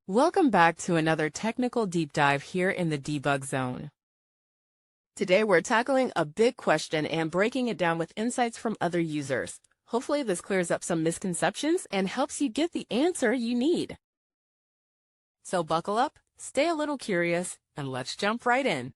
Welcome back to another technical deep dive here in the debug zone. Today we're tackling a big question and breaking it down with insights from other users. Hopefully this clears up some misconceptions and helps you get the answer you need. So buckle up, stay a little curious, and let's jump right in.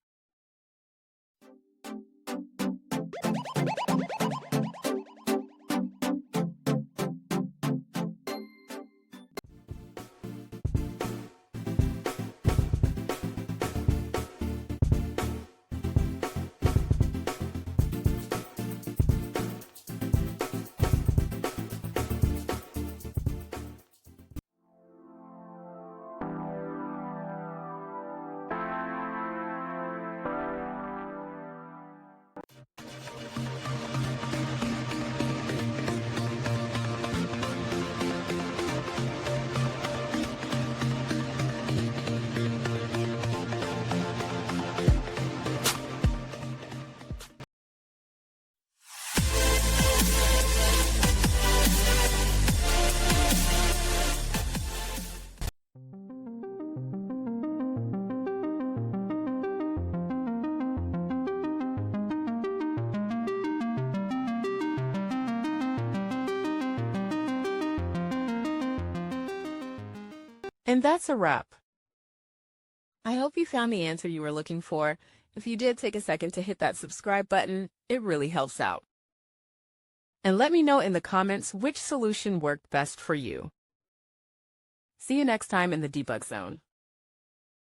And that's a wrap. I hope you found the answer you were looking for. If you did, take a second to hit that subscribe button. It really helps out. And let me know in the comments which solution worked best for you. See you next time in the debug zone.